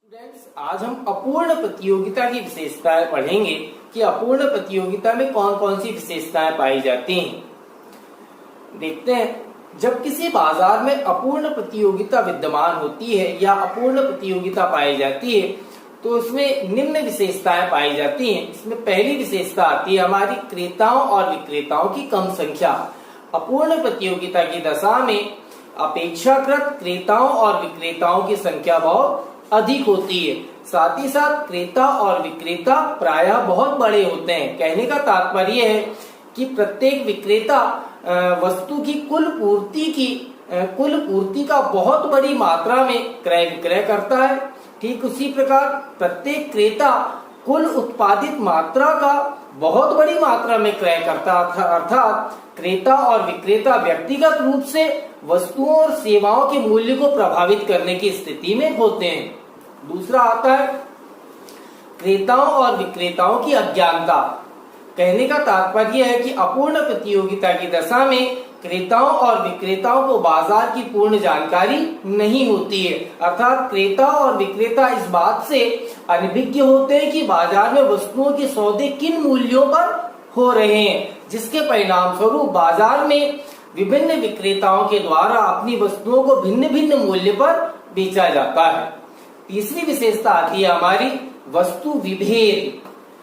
Students, आज हम अपूर्ण प्रतियोगिता की विशेषताएं पढ़ेंगे कि अपूर्ण प्रतियोगिता में कौन कौन सी विशेषताएं पाई जाती हैं। देखते हैं, जब किसी बाजार में अपूर्ण प्रतियोगिता विद्यमान होती है या अपूर्ण प्रतियोगिता पाई जाती है तो उसमें निम्न विशेषताएं पाई जाती हैं। इसमें पहली विशेषता आती है हमारी क्रेताओं और विक्रेताओं की कम संख्या। अपूर्ण प्रतियोगिता की दशा में अपेक्षाकृत क्रेताओं और विक्रेताओं की संख्या बहुत अधिक होती है। साथ ही साथ क्रेता और विक्रेता प्रायः बहुत बड़े होते हैं। कहने का तात्पर्य है कि प्रत्येक विक्रेता वस्तु की कुल पूर्ति का बहुत बड़ी मात्रा में क्रय विक्रय करता है। ठीक उसी प्रकार प्रत्येक क्रेता कुल उत्पादित मात्रा का बहुत बड़ी मात्रा में क्रय करता है। अर्थात क्रेता और विक्रेता व्यक्तिगत रूप से वस्तुओं और सेवाओं के मूल्य को प्रभावित करने की स्थिति में होते हैं। दूसरा आता है क्रेताओं और विक्रेताओं की अज्ञानता। कहने का तात्पर्य है कि अपूर्ण प्रतियोगिता की दशा में क्रेताओं और विक्रेताओं को बाजार की पूर्ण जानकारी नहीं होती है। अर्थात क्रेता और विक्रेता इस बात से अनभिज्ञ होते हैं कि बाजार में वस्तुओं के सौदे किन मूल्यों पर हो रहे हैं, जिसके परिणाम स्वरूप बाजार में विभिन्न विक्रेताओं के द्वारा अपनी वस्तुओं को भिन्न भिन्न मूल्य पर बेचा जाता है। तीसरी विशेषता आती है हमारी वस्तु विभेद।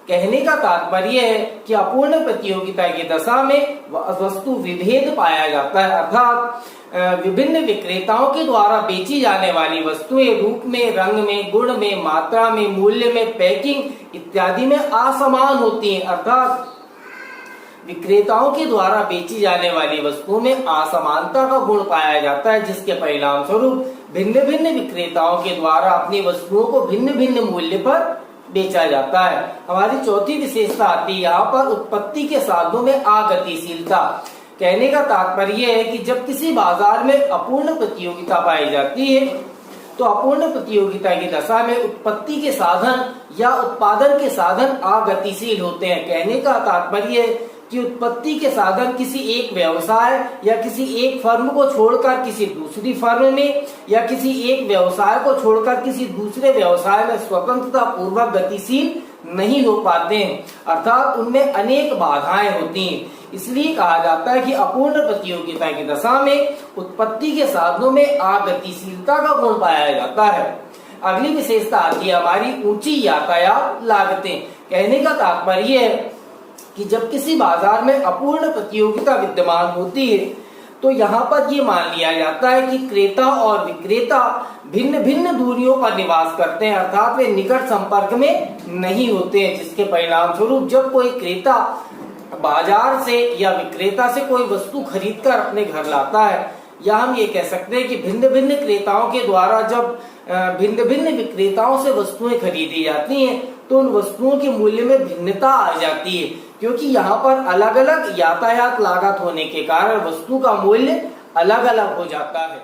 कहने का तात्पर्य है कि अपूर्ण प्रतियोगिता की दशा में वस्तु विभेद पाया जाता है। अर्थात विभिन्न विक्रेताओं के द्वारा बेची जाने वाली वस्तुएं रूप में, रंग में, गुण में, मात्रा में, मूल्य में, पैकिंग इत्यादि में असमान होती हैं। अर्थात विक्रेताओं के द्वारा बेची जाने वाली वस्तुओं में असमानता का गुण पाया जाता है, जिसके परिणाम स्वरूप भिन्न भिन्न विक्रेताओं के द्वारा अपनी वस्तुओं को भिन्न भिन्न मूल्य पर बेचा जाता है। हमारी चौथी विशेषता आती है यहाँ पर उत्पत्ति के साधनों में अगतिशीलता। कहने का तात्पर्य है कि जब किसी बाजार में अपूर्ण प्रतियोगिता पाई जाती है तो अपूर्ण प्रतियोगिता की दशा में उत्पत्ति के साधन या उत्पादन के साधन अगतिशील होते हैं। कहने का तात्पर्य है कि उत्पत्ति के साधन किसी एक व्यवसाय या किसी एक फर्म को छोड़कर किसी दूसरी फर्म में या किसी एक व्यवसाय को छोड़कर किसी दूसरे व्यवसाय में स्वतंत्रता पूर्वक गतिशील नहीं हो पाते हैं। अर्थात उनमें अनेक बाधाएं होती हैं। इसलिए कहा जाता है कि अपूर्ण प्रतियोगिता की दशा में उत्पत्ति के साधनों में अगतिशीलता का गुण पाया जाता है। अगली विशेषता आती है हमारी ऊंची यातायात लागतें। कहने का तात्पर्य है कि जब किसी बाजार में अपूर्ण प्रतियोगिता विद्यमान होती है तो यहाँ पर ये मान लिया जाता है कि क्रेता और विक्रेता भिन्न भिन्न दूरियों पर निवास करते हैं। अर्थात वे निकट संपर्क में नहीं होते हैं, जिसके परिणाम स्वरूप जब कोई क्रेता बाजार से या विक्रेता से कोई वस्तु खरीदकर अपने घर लाता है, या हम ये कह सकते हैं कि भिन्न भिन्न क्रेताओं के द्वारा जब भिन्न भिन्न विक्रेताओं से वस्तुएं खरीदी जाती हैं तो उन वस्तुओं के मूल्य में भिन्नता आ जाती है, क्योंकि यहाँ पर अलग अलग यातायात लागत होने के कारण वस्तु का मूल्य अलग अलग हो जाता है।